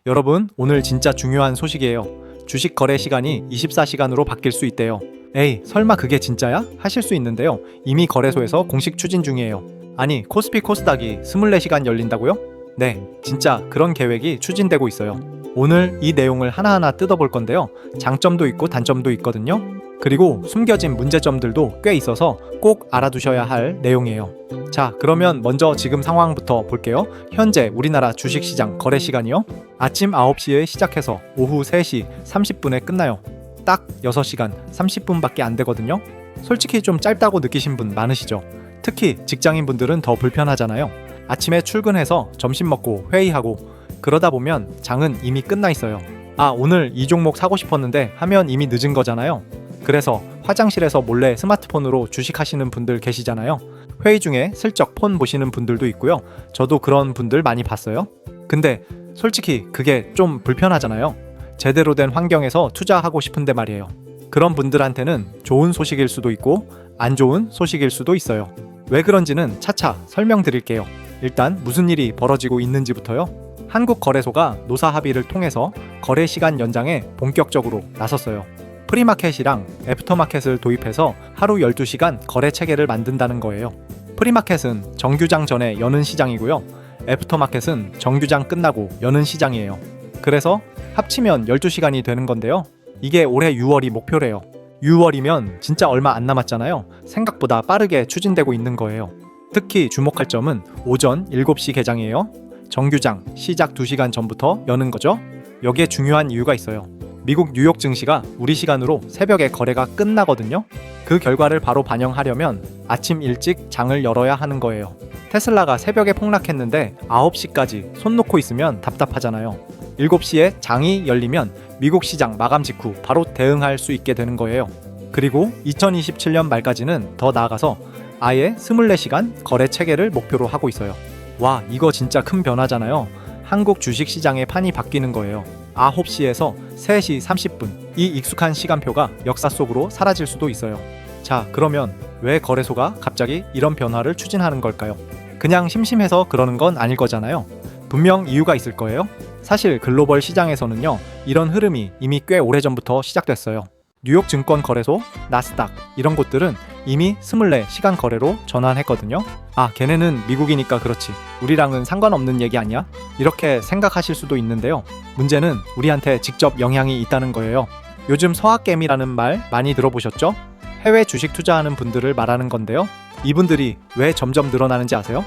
여러분, 오늘 진짜 중요한 소식이에요. 주식 거래 시간이 24시간으로 바뀔 수 있대요. 에이, 설마 그게 진짜야? 하실 수 있는데요. 이미 거래소에서 공식 추진 중이에요. 아니, 코스피 코스닥이 24시간 열린다고요? 네, 진짜 그런 계획이 추진되고 있어요. 오늘 이 내용을 하나하나 뜯어볼 건데요. 장점도 있고 단점도 있거든요. 그리고 숨겨진 문제점들도 꽤 있어서 꼭 알아두셔야 할 내용이에요. 자, 그러면 먼저 지금 상황부터 볼게요. 현재 우리나라 주식시장 거래 시간이요. 아침 9시에 시작해서 오후 3시 30분에 끝나요. 딱 6시간 30분밖에 안 되거든요. 솔직히 좀 짧다고 느끼신 분 많으시죠? 특히 직장인분들은 더 불편하잖아요. 아침에 출근해서 점심 먹고 회의하고 그러다 보면 장은 이미 끝나 있어요. 아, 오늘 이 종목 사고 싶었는데 하면 이미 늦은 거잖아요. 그래서 화장실에서 몰래 스마트폰으로 주식하시는 분들 계시잖아요. 회의 중에 슬쩍 폰 보시는 분들도 있고요. 저도 그런 분들 많이 봤어요. 근데 솔직히 그게 좀 불편하잖아요. 제대로 된 환경에서 투자하고 싶은데 말이에요. 그런 분들한테는 좋은 소식일 수도 있고 안 좋은 소식일 수도 있어요. 왜 그런지는 차차 설명드릴게요. 일단 무슨 일이 벌어지고 있는지부터요. 한국거래소가 노사 합의를 통해서 거래 시간 연장에 본격적으로 나섰어요. 프리마켓이랑 애프터마켓을 도입해서 하루 12시간 거래 체계를 만든다는 거예요. 프리마켓은 정규장 전에 여는 시장이고요. 애프터마켓은 정규장 끝나고 여는 시장이에요. 그래서 합치면 12시간이 되는 건데요. 이게 올해 6월이 목표래요. 6월이면 진짜 얼마 안 남았잖아요. 생각보다 빠르게 추진되고 있는 거예요. 특히 주목할 점은 오전 7시 개장이에요. 정규장 시작 2시간 전부터 여는 거죠. 여기에 중요한 이유가 있어요. 미국 뉴욕 증시가 우리 시간으로 새벽에 거래가 끝나거든요. 그 결과를 바로 반영하려면 아침 일찍 장을 열어야 하는 거예요. 테슬라가 새벽에 폭락했는데 9시까지 손 놓고 있으면 답답하잖아요. 7시에 장이 열리면 미국 시장 마감 직후 바로 대응할 수 있게 되는 거예요. 그리고 2027년 말까지는 더 나아가서 아예 24시간 거래 체계를 목표로 하고 있어요. 와, 이거 진짜 큰 변화잖아요. 한국 주식시장의 판이 바뀌는 거예요. 9시에서 3시 30분, 이 익숙한 시간표가 역사 속으로 사라질 수도 있어요. 자, 그러면 왜 거래소가 갑자기 이런 변화를 추진하는 걸까요? 그냥 심심해서 그러는 건 아닐 거잖아요. 분명 이유가 있을 거예요. 사실 글로벌 시장에서는요, 이런 흐름이 이미 꽤 오래전부터 시작됐어요. 뉴욕 증권 거래소, 나스닥 이런 곳들은 이미 24시간 거래로 전환했거든요. 아, 걔네는 미국이니까 그렇지. 우리랑은 상관없는 얘기 아니야? 이렇게 생각하실 수도 있는데요. 문제는 우리한테 직접 영향이 있다는 거예요. 요즘 서학개미라는 말 많이 들어보셨죠? 해외 주식 투자하는 분들을 말하는 건데요. 이분들이 왜 점점 늘어나는지 아세요?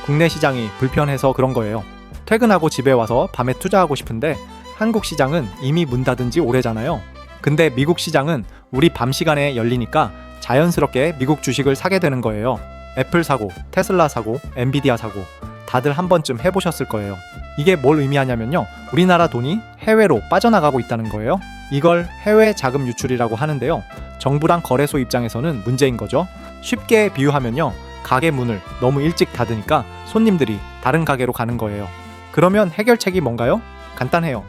국내 시장이 불편해서 그런 거예요. 퇴근하고 집에 와서 밤에 투자하고 싶은데 한국 시장은 이미 문 닫은 지 오래잖아요. 근데 미국 시장은 우리 밤 시간에 열리니까 자연스럽게 미국 주식을 사게 되는 거예요. 애플 사고, 테슬라 사고, 엔비디아 사고 다들 한 번쯤 해보셨을 거예요. 이게 뭘 의미하냐면요. 우리나라 돈이 해외로 빠져나가고 있다는 거예요. 이걸 해외 자금 유출이라고 하는데요. 정부랑 거래소 입장에서는 문제인 거죠. 쉽게 비유하면요. 가게 문을 너무 일찍 닫으니까 손님들이 다른 가게로 가는 거예요. 그러면 해결책이 뭔가요? 간단해요.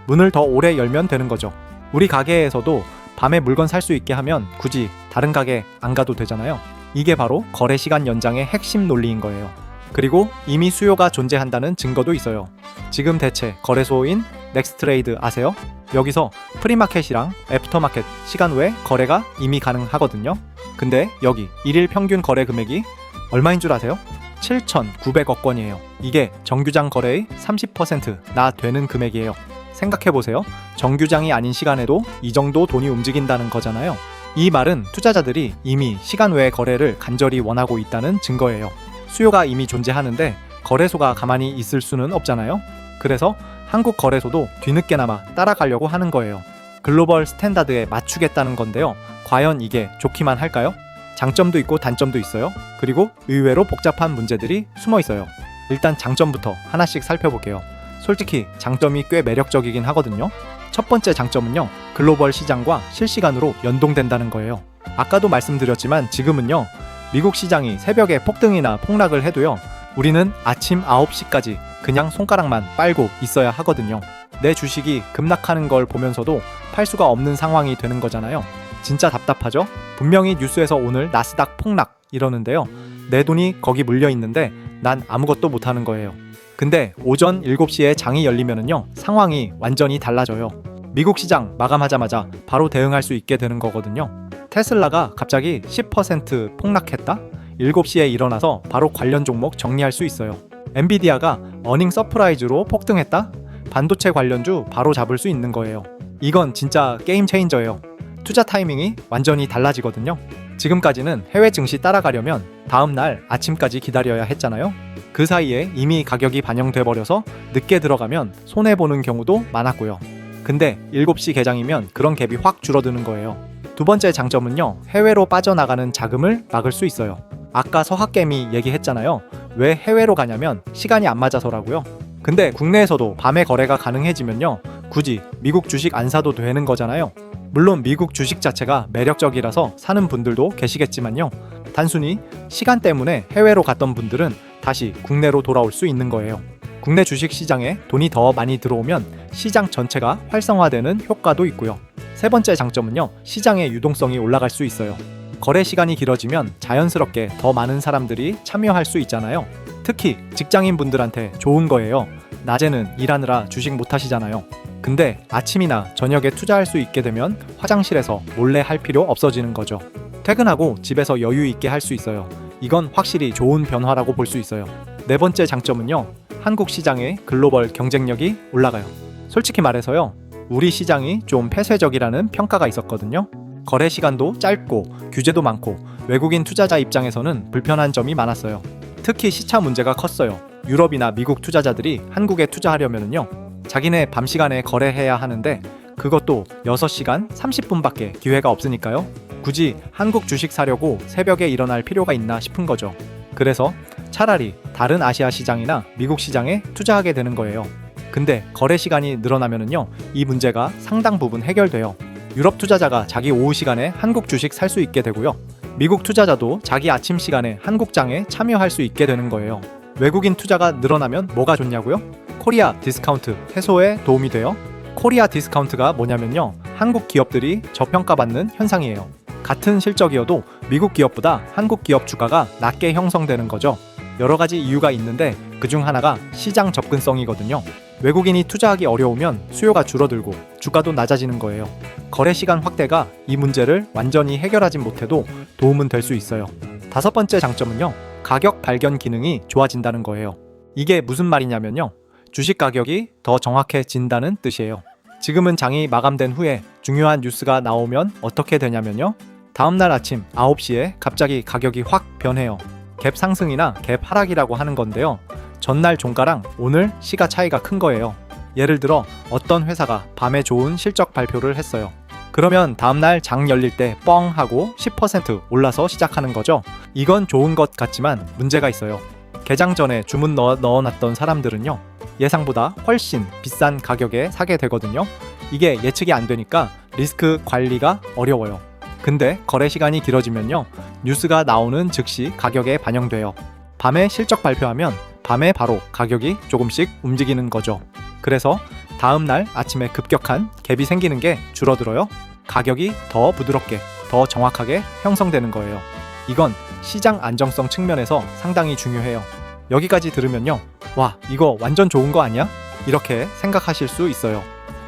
문을 더 오래 열면 되는 거죠. 우리 가게에서도 밤에 물건 살 수 있게 하면 굳이 다른 가게 안 가도 되잖아요. 이게 바로 거래 시간 연장의 핵심 논리인 거예요. 그리고 이미 수요가 존재한다는 증거도 있어요. 지금 대체 거래소인 넥스트레이드 아세요? 여기서 프리마켓이랑 애프터마켓 시간 외 거래가 이미 가능하거든요. 근데 여기 1일 평균 거래 금액이 얼마인 줄 아세요? 7,900억 원이에요. 이게 정규장 거래의 30%나 되는 금액이에요. 생각해보세요. 정규장이 아닌 시간에도 이 정도 돈이 움직인다는 거잖아요. 이 말은 투자자들이 이미 시간 외의 거래를 간절히 원하고 있다는 증거예요. 수요가 이미 존재하는데 거래소가 가만히 있을 수는 없잖아요. 그래서 한국 거래소도 뒤늦게나마 따라가려고 하는 거예요. 글로벌 스탠다드에 맞추겠다는 건데요. 과연 이게 좋기만 할까요? 장점도 있고 단점도 있어요. 그리고 의외로 복잡한 문제들이 숨어 있어요. 일단 장점부터 하나씩 살펴볼게요. 솔직히 장점이 꽤 매력적이긴 하거든요. 첫 번째 장점은요, 글로벌 시장과 실시간으로 연동된다는 거예요. 아까도 말씀드렸지만 지금은요, 미국 시장이 새벽에 폭등이나 폭락을 해도요, 우리는 아침 9시까지 그냥 손가락만 빨고 있어야 하거든요. 내 주식이 급락하는 걸 보면서도 팔 수가 없는 상황이 되는 거잖아요. 진짜 답답하죠? 분명히 뉴스에서 오늘 나스닥 폭락 이러는데요. 내 돈이 거기 물려 있는데 난 아무것도 못하는 거예요. 근데 오전 7시에 장이 열리면은요, 상황이 완전히 달라져요. 미국 시장 마감하자마자 바로 대응할 수 있게 되는 거거든요. 테슬라가 갑자기 10% 폭락했다? 7시에 일어나서 바로 관련 종목 정리할 수 있어요. 엔비디아가 어닝 서프라이즈로 폭등했다? 반도체 관련주 바로 잡을 수 있는 거예요. 이건 진짜 게임 체인저예요. 투자 타이밍이 완전히 달라지거든요. 지금까지는 해외 증시 따라가려면 다음날 아침까지 기다려야 했잖아요. 그 사이에 이미 가격이 반영돼 버려서 늦게 들어가면 손해보는 경우도 많았고요. 근데 7시 개장이면 그런 갭이 확 줄어드는 거예요. 두 번째 장점은요, 해외로 빠져나가는 자금을 막을 수 있어요. 아까 서학개미 얘기했잖아요. 왜 해외로 가냐면 시간이 안 맞아서라고요. 근데 국내에서도 밤에 거래가 가능해지면요, 굳이 미국 주식 안 사도 되는 거잖아요. 물론 미국 주식 자체가 매력적이라서 사는 분들도 계시겠지만요, 단순히 시간 때문에 해외로 갔던 분들은 다시 국내로 돌아올 수 있는 거예요. 국내 주식 시장에 돈이 더 많이 들어오면 시장 전체가 활성화되는 효과도 있고요. 세 번째 장점은요, 시장의 유동성이 올라갈 수 있어요. 거래 시간이 길어지면 자연스럽게 더 많은 사람들이 참여할 수 있잖아요. 특히 직장인 분들한테 좋은 거예요. 낮에는 일하느라 주식 못 하시잖아요. 근데 아침이나 저녁에 투자할 수 있게 되면 화장실에서 몰래 할 필요 없어지는 거죠. 퇴근하고 집에서 여유 있게 할 수 있어요. 이건 확실히 좋은 변화라고 볼 수 있어요. 네 번째 장점은요, 한국 시장의 글로벌 경쟁력이 올라가요. 솔직히 말해서요, 우리 시장이 좀 폐쇄적이라는 평가가 있었거든요. 거래 시간도 짧고 규제도 많고 외국인 투자자 입장에서는 불편한 점이 많았어요. 특히 시차 문제가 컸어요. 유럽이나 미국 투자자들이 한국에 투자하려면요, 자기네 밤 시간에 거래해야 하는데 그것도 6시간 30분밖에 기회가 없으니까요. 굳이 한국 주식 사려고 새벽에 일어날 필요가 있나 싶은 거죠. 그래서 차라리 다른 아시아 시장이나 미국 시장에 투자하게 되는 거예요. 근데 거래 시간이 늘어나면은요, 이 문제가 상당 부분 해결돼요. 유럽 투자자가 자기 오후 시간에 한국 주식 살 수 있게 되고요. 미국 투자자도 자기 아침 시간에 한국장에 참여할 수 있게 되는 거예요. 외국인 투자가 늘어나면 뭐가 좋냐고요? 코리아 디스카운트 해소에 도움이 돼요. 코리아 디스카운트가 뭐냐면요, 한국 기업들이 저평가받는 현상이에요. 같은 실적이어도 미국 기업보다 한국 기업 주가가 낮게 형성되는 거죠. 여러 가지 이유가 있는데 그중 하나가 시장 접근성이거든요. 외국인이 투자하기 어려우면 수요가 줄어들고 주가도 낮아지는 거예요. 거래 시간 확대가 이 문제를 완전히 해결하진 못해도 도움은 될 수 있어요. 다섯 번째 장점은요, 가격 발견 기능이 좋아진다는 거예요. 이게 무슨 말이냐면요, 주식 가격이 더 정확해진다는 뜻이에요. 지금은 장이 마감된 후에 중요한 뉴스가 나오면 어떻게 되냐면요, 다음날 아침 9시에 갑자기 가격이 확 변해요. 갭 상승이나 갭 하락이라고 하는 건데요, 전날 종가랑 오늘 시가 차이가 큰 거예요. 예를 들어 어떤 회사가 밤에 좋은 실적 발표를 했어요. 그러면 다음날 장 열릴 때 뻥 하고 10% 올라서 시작하는 거죠. 이건 좋은 것 같지만 문제가 있어요. 개장 전에 주문 넣어놨던 사람들은요, 예상보다 훨씬 비싼 가격에 사게 되거든요. 이게 예측이 안 되니까 리스크 관리가 어려워요. 근데 거래 시간이 길어지면요, 뉴스가 나오는 즉시 가격에 반영돼요. 밤에 실적 발표하면 밤에 바로 가격이 조금씩 움직이는 거죠. 그래서 다음날 아침에 급격한 갭이 생기는 게 줄어들어요. 가격이 더 부드럽게, 더 정확하게 형성되는 거예요. 이건 시장 안정성 측면에서 상당히 중요해요. 여기까지 들으면요, 와, 이거 완전 좋은 거 아니야? 이렇게 생각하실 수 있어요.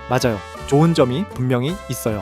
맞아요. 좋은 점이 분명히 있어요.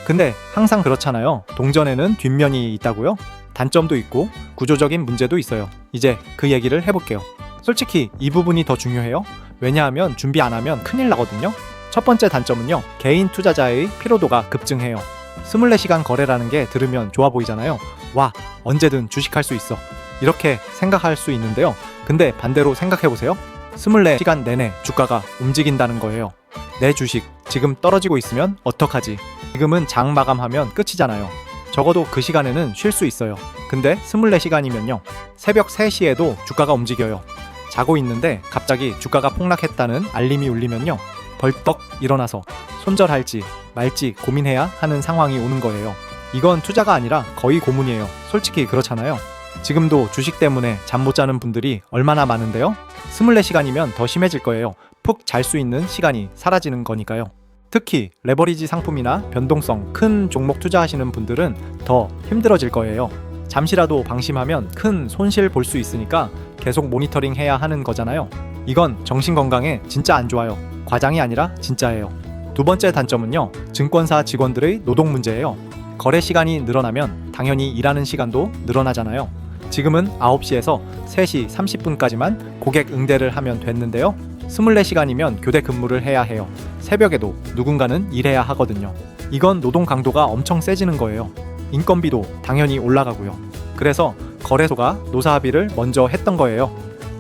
근데 항상 그렇잖아요. 동전에는 뒷면이 있다고요? 단점도 있고 구조적인 문제도 있어요. 이제 그 얘기를 해볼게요. 솔직히 이 부분이 더 중요해요. 왜냐하면 준비 안 하면 큰일 나거든요. 첫 번째 단점은요, 개인 투자자의 피로도가 급증해요. 24시간 거래라는 게 들으면 좋아 보이잖아요. 와, 언제든 주식할 수 있어, 이렇게 생각할 수 있는데요. 근데 반대로 생각해보세요. 24시간 내내 주가가 움직인다는 거예요. 내 주식 지금 떨어지고 있으면 어떡하지? 지금은 장 마감하면 끝이잖아요. 적어도 그 시간에는 쉴 수 있어요. 근데 24시간이면요, 새벽 3시에도 주가가 움직여요. 자고 있는데 갑자기 주가가 폭락했다는 알림이 울리면요, 벌떡 일어나서 손절할지 말지 고민해야 하는 상황이 오는 거예요. 이건 투자가 아니라 거의 고문이에요. 솔직히 그렇잖아요. 지금도 주식 때문에 잠 못 자는 분들이 얼마나 많은데요. 24시간이면 더 심해질 거예요. 푹 잘 수 있는 시간이 사라지는 거니까요. 특히 레버리지 상품이나 변동성 큰 종목 투자하시는 분들은 더 힘들어질 거예요. 잠시라도 방심하면 큰 손실 볼 수 있으니까 계속 모니터링 해야 하는 거잖아요. 이건 정신건강에 진짜 안 좋아요. 과장이 아니라 진짜예요. 두 번째 단점은요, 증권사 직원들의 노동 문제예요. 거래 시간이 늘어나면 당연히 일하는 시간도 늘어나잖아요. 지금은 9시에서 3시 30분까지만 고객 응대를 하면 됐는데요. 24시간이면 교대 근무를 해야 해요. 새벽에도 누군가는 일해야 하거든요. 이건 노동 강도가 엄청 세지는 거예요. 인건비도 당연히 올라가고요. 그래서 거래소가 노사 합의를 먼저 했던 거예요.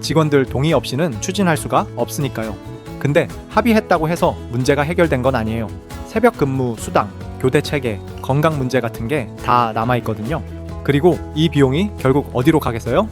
직원들 동의 없이는 추진할 수가 없으니까요. 근데 합의했다고 해서 문제가 해결된 건 아니에요. 새벽 근무 수당, 교대 체계, 건강 문제 같은 게 다 남아있거든요. 그리고 이 비용이 결국 어디로 가겠어요?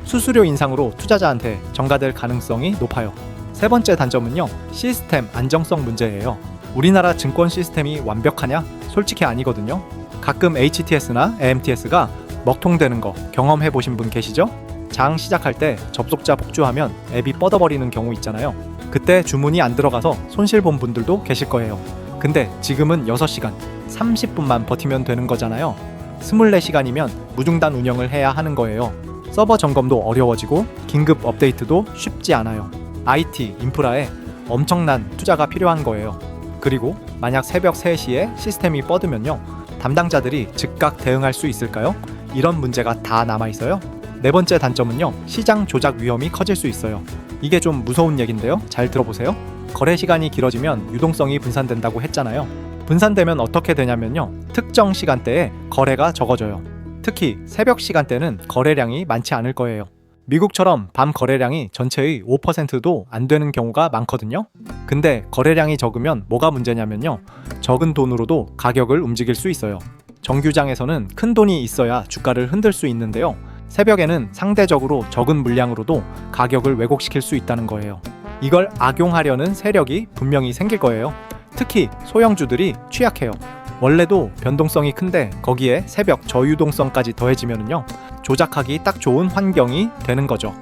수수료 인상으로 투자자한테 전가될 가능성이 높아요. 세 번째 단점은요, 시스템 안정성 문제예요. 우리나라 증권 시스템이 완벽하냐? 솔직히 아니거든요. 가끔 HTS나 AMTS가 먹통되는 거 경험해 보신 분 계시죠? 장 시작할 때 접속자 복주하면 앱이 뻗어버리는 경우 있잖아요. 그때 주문이 안 들어가서 손실 본 분들도 계실 거예요. 근데 지금은 6시간, 30분만 버티면 되는 거잖아요. 24시간이면 무중단 운영을 해야 하는 거예요. 서버 점검도 어려워지고 긴급 업데이트도 쉽지 않아요. IT, 인프라에 엄청난 투자가 필요한 거예요. 그리고 만약 새벽 3시에 시스템이 뻗으면요, 담당자들이 즉각 대응할 수 있을까요? 이런 문제가 다 남아있어요. 네 번째 단점은요, 시장 조작 위험이 커질 수 있어요. 이게 좀 무서운 얘긴데요. 잘 들어보세요. 거래 시간이 길어지면 유동성이 분산된다고 했잖아요. 분산되면 어떻게 되냐면요, 특정 시간대에 거래가 적어져요. 특히 새벽 시간대는 거래량이 많지 않을 거예요. 미국처럼 밤 거래량이 전체의 5%도 안 되는 경우가 많거든요. 근데 거래량이 적으면 뭐가 문제냐면요, 적은 돈으로도 가격을 움직일 수 있어요. 정규장에서는 큰 돈이 있어야 주가를 흔들 수 있는데요, 새벽에는 상대적으로 적은 물량으로도 가격을 왜곡시킬 수 있다는 거예요. 이걸 악용하려는 세력이 분명히 생길 거예요. 특히 소형주들이 취약해요. 원래도 변동성이 큰데 거기에 새벽 저유동성까지 더해지면요, 조작하기 딱 좋은 환경이 되는 거죠.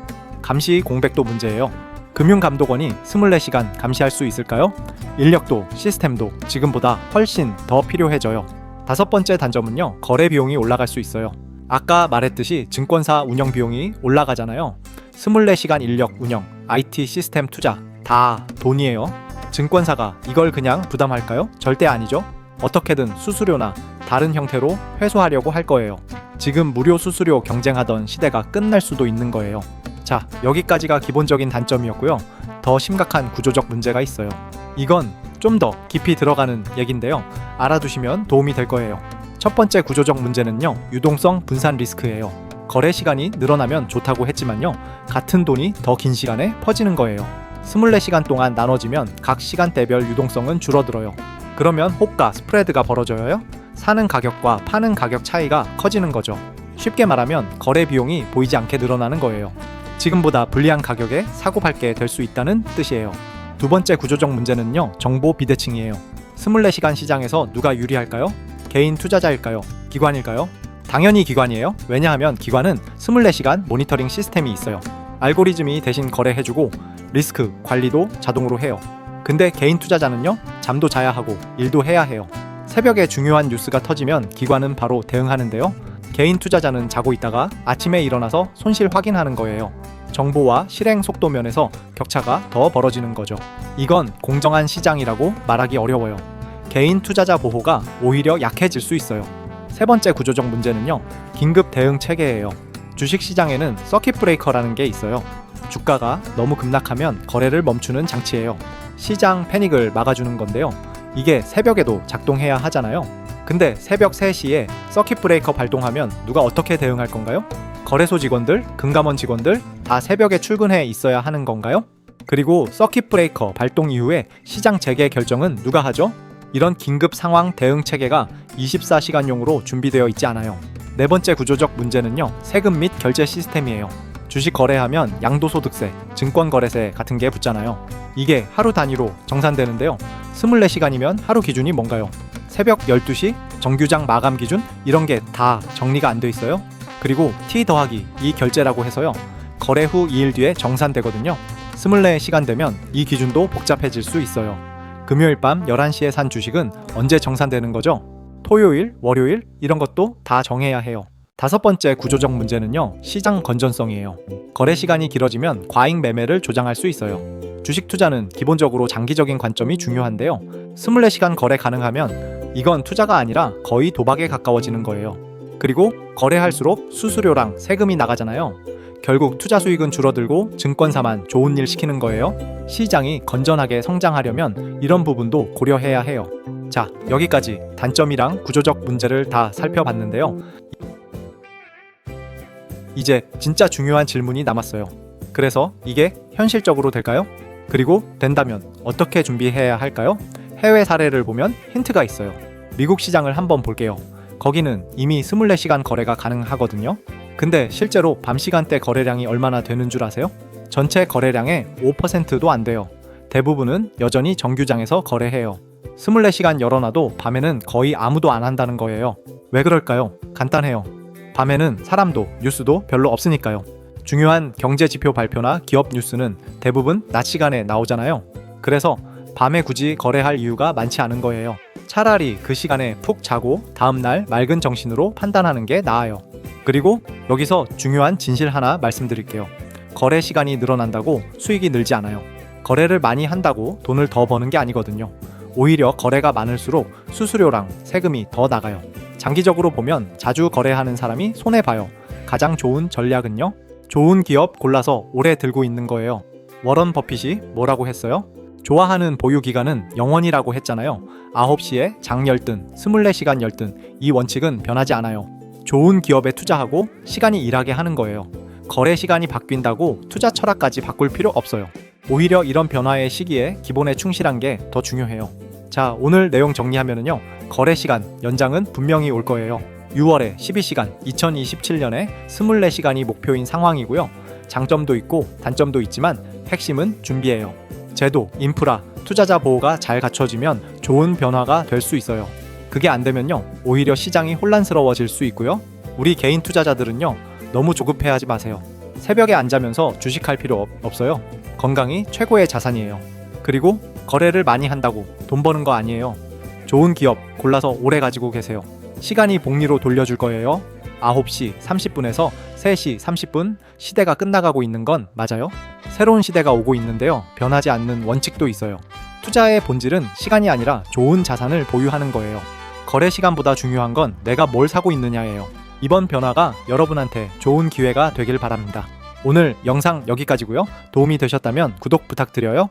감시 공백도 문제예요. 금융감독원이 24시간 감시할 수 있을까요? 인력도 시스템도 지금보다 훨씬 더 필요해져요. 다섯 번째 단점은요, 거래 비용이 올라갈 수 있어요. 아까 말했듯이 증권사 운영 비용이 올라가잖아요. 24시간 인력 운영, IT 시스템 투자 다 돈이에요. 증권사가 이걸 그냥 부담할까요? 절대 아니죠. 어떻게든 수수료나 다른 형태로 회수하려고 할 거예요. 지금 무료 수수료 경쟁하던 시대가 끝날 수도 있는 거예요. 자, 여기까지가 기본적인 단점이었고요. 더 심각한 구조적 문제가 있어요. 이건 좀 더 깊이 들어가는 얘긴데요, 알아두시면 도움이 될 거예요. 첫 번째 구조적 문제는요, 유동성 분산 리스크예요. 거래 시간이 늘어나면 좋다고 했지만요, 같은 돈이 더 긴 시간에 퍼지는 거예요. 24시간 동안 나눠지면 각 시간대별 유동성은 줄어들어요. 그러면 호가 스프레드가 벌어져요. 사는 가격과 파는 가격 차이가 커지는 거죠. 쉽게 말하면 거래 비용이 보이지 않게 늘어나는 거예요. 지금보다 불리한 가격에 사고 팔게 될 수 있다는 뜻이에요. 두 번째 구조적 문제는요, 정보 비대칭이에요. 24시간 시장에서 누가 유리할까요? 개인 투자자일까요? 기관일까요? 당연히 기관이에요. 왜냐하면 기관은 24시간 모니터링 시스템이 있어요. 알고리즘이 대신 거래해주고 리스크 관리도 자동으로 해요. 근데 개인 투자자는요, 잠도 자야 하고 일도 해야 해요. 새벽에 중요한 뉴스가 터지면 기관은 바로 대응하는데요, 개인 투자자는 자고 있다가 아침에 일어나서 손실 확인하는 거예요. 정보와 실행 속도 면에서 격차가 더 벌어지는 거죠. 이건 공정한 시장이라고 말하기 어려워요. 개인 투자자 보호가 오히려 약해질 수 있어요. 세 번째 구조적 문제는요, 긴급 대응 체계예요. 주식시장에는 서킷 브레이커라는 게 있어요. 주가가 너무 급락하면 거래를 멈추는 장치예요. 시장 패닉을 막아주는 건데요, 이게 새벽에도 작동해야 하잖아요. 근데 새벽 3시에 서킷 브레이커 발동하면 누가 어떻게 대응할 건가요? 거래소 직원들, 금감원 직원들 다 새벽에 출근해 있어야 하는 건가요? 그리고 서킷 브레이커 발동 이후에 시장 재개 결정은 누가 하죠? 이런 긴급 상황 대응 체계가 24시간용으로 준비되어 있지 않아요. 네 번째 구조적 문제는요, 세금 및 결제 시스템이에요. 주식 거래하면 양도소득세, 증권거래세 같은 게 붙잖아요. 이게 하루 단위로 정산되는데요, 24시간이면 하루 기준이 뭔가요? 새벽 12시, 정규장 마감 기준 이런 게 다 정리가 안 돼 있어요. 그리고 T 더하기 2 결제라고 해서요, 거래 후 2일 뒤에 정산되거든요. 24시간 되면 이 기준도 복잡해질 수 있어요. 금요일 밤 11시에 산 주식은 언제 정산되는 거죠? 토요일, 월요일 이런 것도 다 정해야 해요. 다섯 번째 구조적 문제는요, 시장 건전성이에요. 거래 시간이 길어지면 과잉 매매를 조장할 수 있어요. 주식 투자는 기본적으로 장기적인 관점이 중요한데요. 24시간 거래 가능하면 이건 투자가 아니라 거의 도박에 가까워지는 거예요. 그리고 거래할수록 수수료랑 세금이 나가잖아요. 결국 투자 수익은 줄어들고 증권사만 좋은 일 시키는 거예요. 시장이 건전하게 성장하려면 이런 부분도 고려해야 해요. 자, 여기까지 단점이랑 구조적 문제를 다 살펴봤는데요. 이제 진짜 중요한 질문이 남았어요. 그래서 이게 현실적으로 될까요? 그리고 된다면 어떻게 준비해야 할까요? 해외 사례를 보면 힌트가 있어요. 미국 시장을 한번 볼게요. 거기는 이미 24시간 거래가 가능하거든요. 근데 실제로 밤 시간대 거래량이 얼마나 되는 줄 아세요? 전체 거래량의 5%도 안 돼요. 대부분은 여전히 정규장에서 거래해요. 24시간 열어놔도 밤에는 거의 아무도 안 한다는 거예요. 왜 그럴까요? 간단해요. 밤에는 사람도 뉴스도 별로 없으니까요. 중요한 경제 지표 발표나 기업 뉴스는 대부분 낮 시간에 나오잖아요. 그래서 밤에 굳이 거래할 이유가 많지 않은 거예요. 차라리 그 시간에 푹 자고 다음날 맑은 정신으로 판단하는 게 나아요. 그리고 여기서 중요한 진실 하나 말씀드릴게요. 거래 시간이 늘어난다고 수익이 늘지 않아요. 거래를 많이 한다고 돈을 더 버는 게 아니거든요. 오히려 거래가 많을수록 수수료랑 세금이 더 나가요. 장기적으로 보면 자주 거래하는 사람이 손해봐요. 가장 좋은 전략은요, 좋은 기업 골라서 오래 들고 있는 거예요. 워런 버핏이 뭐라고 했어요? 좋아하는 보유 기간은 영원이라고 했잖아요. 9시에 장 열든 24시간 열든 이 원칙은 변하지 않아요. 좋은 기업에 투자하고 시간이 일하게 하는 거예요. 거래 시간이 바뀐다고 투자 철학까지 바꿀 필요 없어요. 오히려 이런 변화의 시기에 기본에 충실한 게 더 중요해요. 자, 오늘 내용 정리하면은요, 거래 시간 연장은 분명히 올 거예요. 6월에 12시간, 2027년에 24시간이 목표인 상황이고요. 장점도 있고 단점도 있지만 핵심은 준비예요. 제도, 인프라, 투자자 보호가 잘 갖춰지면 좋은 변화가 될 수 있어요. 그게 안 되면요, 오히려 시장이 혼란스러워질 수 있고요. 우리 개인 투자자들은요, 너무 조급해하지 마세요. 새벽에 안 자면서 주식할 필요 없어요. 건강이 최고의 자산이에요. 그리고 거래를 많이 한다고 돈 버는 거 아니에요. 좋은 기업 골라서 오래 가지고 계세요. 시간이 복리로 돌려줄 거예요. 9시 30분에서 3시 30분 시대가 끝나가고 있는 건 맞아요. 새로운 시대가 오고 있는데요. 변하지 않는 원칙도 있어요. 투자의 본질은 시간이 아니라 좋은 자산을 보유하는 거예요. 거래 시간보다 중요한 건 내가 뭘 사고 있느냐예요. 이번 변화가 여러분한테 좋은 기회가 되길 바랍니다. 오늘 영상 여기까지고요. 도움이 되셨다면 구독 부탁드려요.